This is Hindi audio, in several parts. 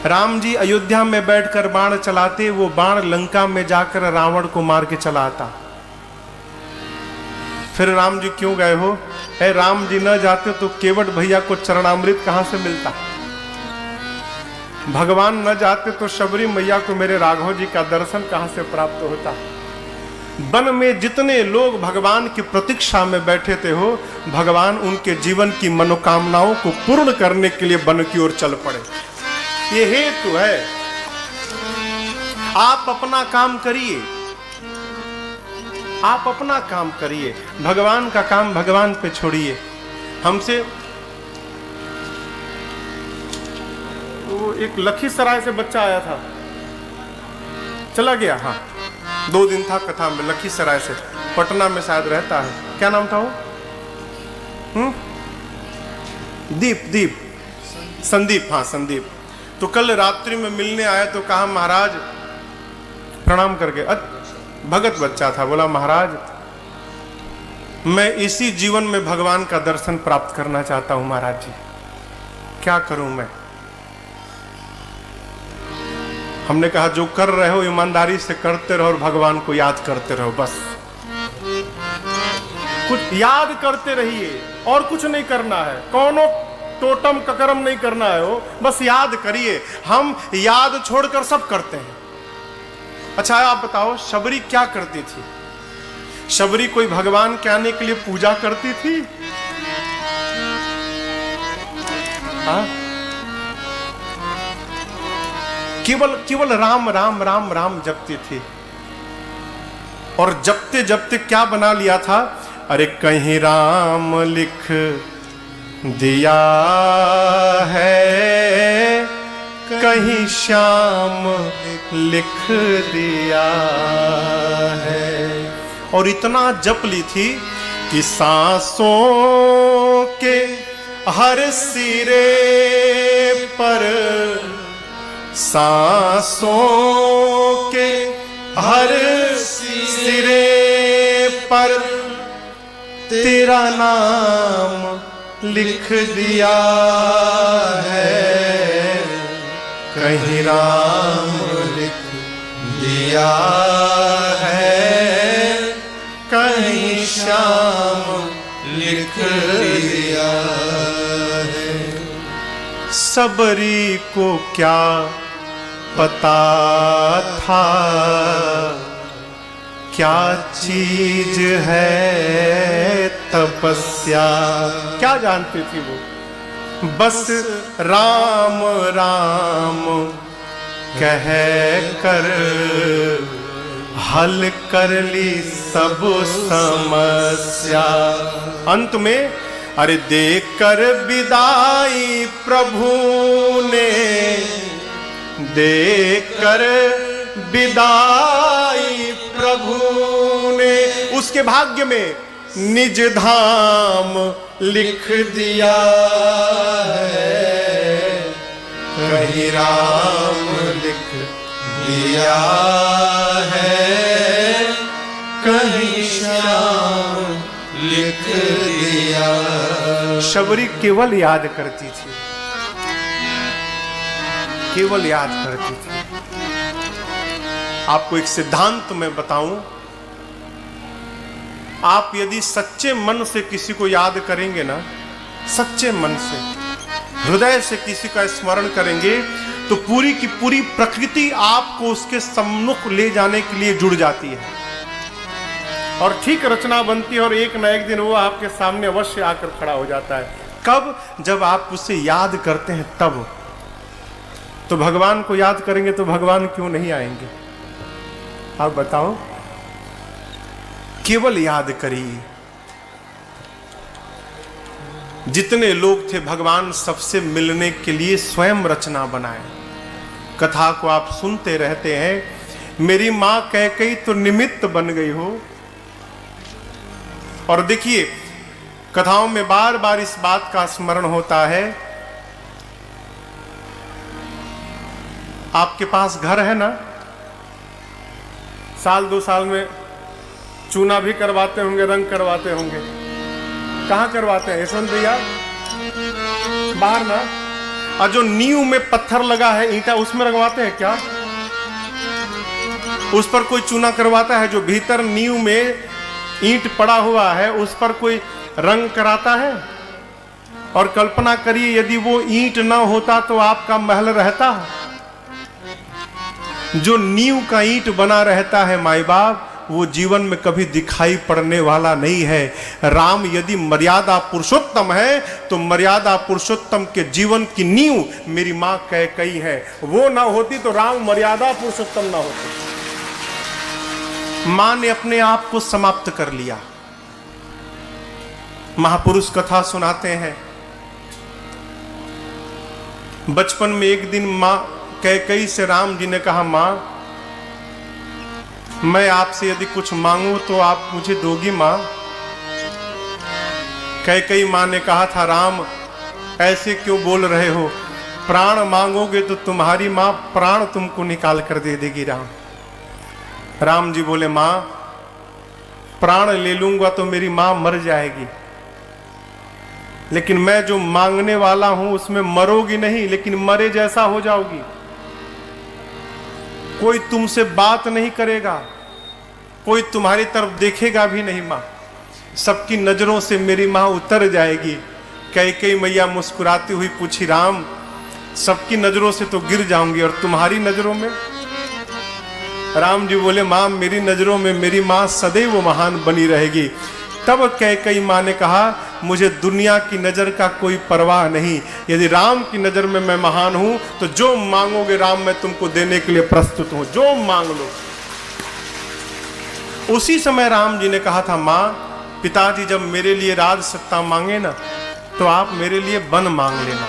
राम जी अयोध्या में बैठकर बाण चलाते, वो बाण लंका में जाकर रावण को मार के चला आता। फिर राम जी क्यों गए हो? ए राम जी न जाते तो केवट भैया को चरणामृत कहां से मिलता? भगवान न जाते तो शबरी मैया को मेरे राघव जी का दर्शन कहां से प्राप्त होता? वन में जितने लोग भगवान की प्रतीक्षा में बैठे थे हो, भगवान उनके जीवन की मनोकामनाओं को पूर्ण करने के लिए वन की ओर चल पड़े। ये हेतु है। आप अपना काम करिए, आप अपना काम करिए, भगवान का काम भगवान पे छोड़िए। हमसे वो एक लखीसराय से बच्चा आया था, चला गया। हाँ 2 दिन था कथा में, लखीसराय से, पटना में शायद रहता है। क्या नाम था वो? दीप संदीप। हाँ संदीप। तो कल रात्रि में मिलने आया तो कहा महाराज, प्रणाम करके, भगत बच्चा था, बोला महाराज मैं इसी जीवन में भगवान का दर्शन प्राप्त करना चाहता हूं महाराज जी, क्या करूं मैं? हमने कहा जो कर रहे हो ईमानदारी से करते रहो और भगवान को याद करते रहो, बस कुछ याद करते रहिए और कुछ नहीं करना है, कौनो टोटम ककरम नहीं करना है, हो बस याद करिए। हम याद छोड़कर सब करते हैं। अच्छा आप बताओ शबरी क्या करती थी? शबरी कोई भगवान के आने के लिए पूजा करती थी? हाँ? केवल राम राम राम राम जपती थी। और जपते जपते क्या बना लिया था? अरे कहीं राम लिख दिया है, कहीं श्याम लिख दिया है। और इतना जप ली थी कि सांसों के हर सिरे पर, सांसों के हर सिरे पर तेरा नाम लिख दिया है, कहीं राम लिख दिया है, कहीं श्याम लिख दिया है। सबरी को क्या पता था क्या चीज है तपस्या? क्या जानती थी वो? बस राम राम कह कर हल कर ली सब समस्या। अंत में अरे देकर विदाई प्रभु ने, देकर विदाई प्रभु ने उसके भाग्य में निज धाम लिख दिया है, कहीं राम लिख दिया है, कहीं श्याम लिख दिया। शबरी केवल याद करती थी, केवल याद करती थी। आपको एक सिद्धांत मैं बताऊं, आप यदि सच्चे मन से किसी को याद करेंगे ना, सच्चे मन से हृदय से किसी का स्मरण करेंगे, तो पूरी की पूरी प्रकृति आपको उसके सम्मुख ले जाने के लिए जुड़ जाती है और ठीक रचना बनती है और एक न एक दिन वो आपके सामने अवश्य आकर खड़ा हो जाता है। कब? जब आप उसे याद करते हैं तब। तो भगवान को याद करेंगे तो भगवान क्यों नहीं आएंगे? आप बताओ। केवल याद करिए। जितने लोग थे भगवान सबसे मिलने के लिए स्वयं रचना बनाए। कथा को आप सुनते रहते हैं। मेरी मां कैकेयी तो निमित्त बन गई हो। और देखिए कथाओं में बार बार इस बात का स्मरण होता है। आपके पास घर है ना, साल 2 साल में चूना भी करवाते होंगे, रंग करवाते होंगे। कहाँ करवाते हैं? यशवंत भैया बाहर ना। और जो नींव में पत्थर लगा है ईंटा, उसमें लगवाते हैं क्या? उस पर कोई चूना करवाता है? जो भीतर नींव में ईंट पड़ा हुआ है उस पर कोई रंग कराता है? और कल्पना करिए यदि वो ईंट ना होता तो आपका महल रहता। जो नींव का ईंट बना रहता है माई बाप, वो जीवन में कभी दिखाई पड़ने वाला नहीं है। राम यदि मर्यादा पुरुषोत्तम है तो मर्यादा पुरुषोत्तम के जीवन की नींव मेरी मां कैकेयी है। वो ना होती तो राम मर्यादा पुरुषोत्तम ना होते। मां ने अपने आप को समाप्त कर लिया। महापुरुष कथा सुनाते हैं, बचपन में एक दिन मां कैकेयी से राम जी ने कहा, मां मैं आपसे यदि कुछ मांगू तो आप मुझे दोगी मां? कैकेयी मां ने कहा था, राम ऐसे क्यों बोल रहे हो? प्राण मांगोगे तो तुम्हारी मां प्राण तुमको निकाल कर दे देगी। राम जी बोले, मां प्राण ले लूंगा तो मेरी मां मर जाएगी, लेकिन मैं जो मांगने वाला हूं उसमें मरोगी नहीं, लेकिन मरे जैसा हो जाओगी। कोई तुमसे बात नहीं करेगा, कोई तुम्हारी तरफ देखेगा भी नहीं। मां सबकी नजरों से मेरी मां उतर जाएगी। कैकेयी मैया मुस्कुराती हुई पूछी, राम सबकी नजरों से तो गिर जाऊंगी और तुम्हारी नजरों में? राम जी बोले, मां मेरी नजरों में मेरी मां सदैव महान बनी रहेगी। तब कैकेयी मां ने कहा, मुझे दुनिया की नजर का कोई परवाह नहीं, यदि राम की नजर में मैं महान हूं तो जो मांगोगे राम मैं तुमको देने के लिए प्रस्तुत हूं, जो मांग लो। उसी समय राम जी ने कहा था, मां पिताजी जब मेरे लिए राज सत्ता मांगे ना तो आप मेरे लिए वन मांग लेना।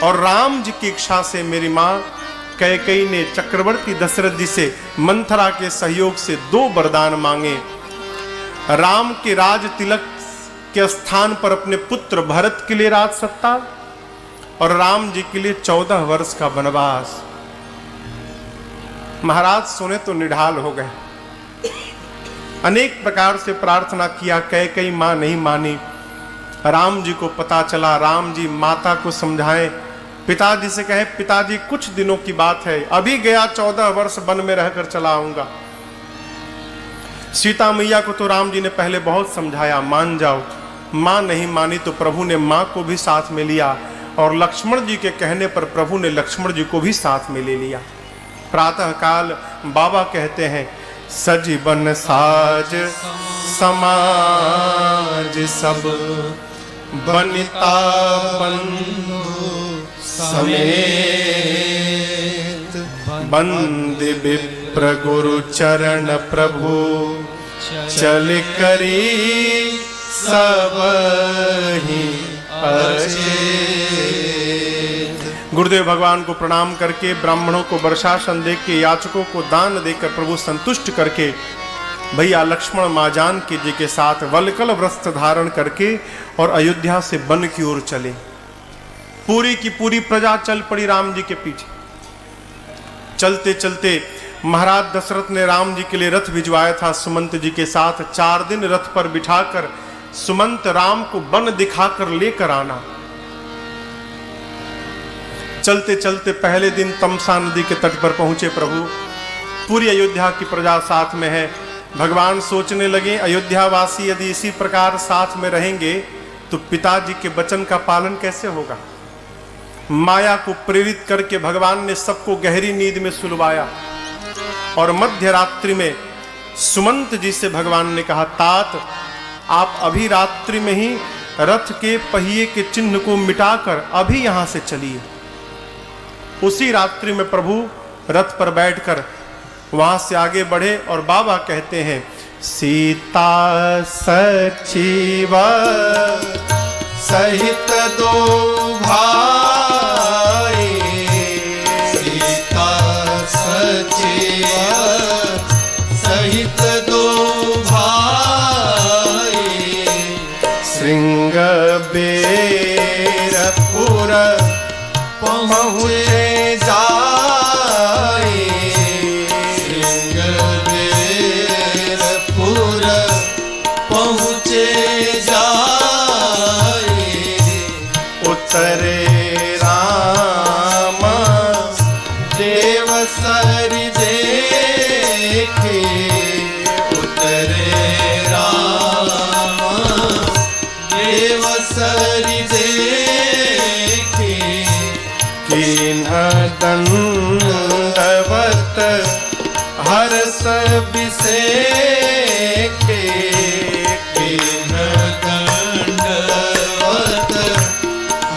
और राम जी की इच्छा से मेरी मां कैकेयी ने चक्रवर्ती दशरथ जी से मंथरा के सहयोग से 2 वरदान मांगे। राम के राज तिलक के स्थान पर अपने पुत्र भरत के लिए राज सत्ता और राम जी के लिए 14 वर्ष का वनवास। महाराज सुने तो निढाल हो गए। अनेक प्रकार से प्रार्थना किया, कैकेयी मां नहीं मानी। राम जी को पता चला, राम जी माता को समझाएं, पिताजी से कहे, पिताजी कुछ दिनों की बात है, अभी गया 14 वर्ष वन में रहकर चला आऊंगा। सीता मैया को तो राम जी ने पहले बहुत समझाया, मान जाओ। मां नहीं मानी तो प्रभु ने मां को भी साथ में लिया और लक्ष्मण जी के कहने पर प्रभु ने लक्ष्मण जी को भी साथ में ले लिया। प्रातः काल बाबा कहते हैं, सजीवन साज समाज सब बनिता बंधु समेत, बंदे विप्र गुरु चरण प्रभु चल करी सब ही अचेत। गुरुदेव भगवान को प्रणाम करके, ब्राह्मणों को वर्षासन दे के, याचकों को दान देकर प्रभु संतुष्ट करके भैया लक्ष्मण माँ जानकी जी के साथ वलकल वस्त्र धारण करके और अयोध्या से वन की ओर चले। पूरी की पूरी प्रजा चल पड़ी राम जी के पीछे। चलते चलते महाराज दशरथ ने राम जी के लिए रथ भिजवाया था सुमंत जी के साथ। 4 दिन रथ पर बिठाकर सुमंत राम को वन दिखाकर लेकर आना। चलते चलते पहले दिन तमसा नदी के तट पर पहुंचे प्रभु। पूरी अयोध्या की प्रजा साथ में है। भगवान सोचने लगे, अयोध्या वासी यदि इसी प्रकार साथ में रहेंगे तो पिताजी के वचन का पालन कैसे होगा। माया को प्रेरित करके भगवान ने सबको गहरी नींद में सुलवाया और मध्य रात्रि में सुमंत जी से भगवान ने कहा, तात आप अभी रात्रि में ही रथ के पहिए के चिन्ह को मिटाकर अभी यहां से चलिए। उसी रात्रि में प्रभु रथ पर बैठकर वहां से आगे बढ़े और बाबा कहते हैं, सीता सचिव सहित 2 भाई, सीता सचिव सहित 2 भाई, श्रृंग बेरपुर पहुँचे जाए, श्रृंगबेरपुर पहुँचे जाए, उत्तर दंडवत हर्ष अभिषेके दीन दंडवत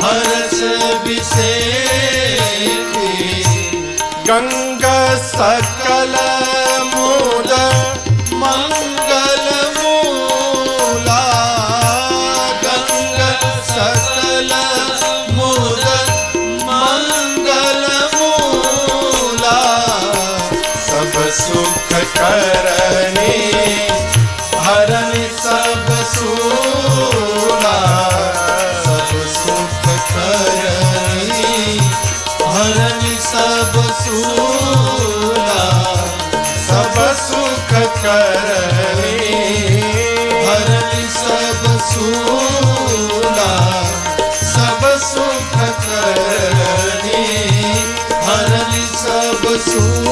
हर्ष अभिषेके गंगा सकल मूल मंगल मूला गंगा सकल मूल मंगल मूला सब सुख करनी हरनि सब सूला सब सुख करनी हरनि सब सूला सब सुख करनी हरनि सब सूला सब सुख करनी हरनि सब सूला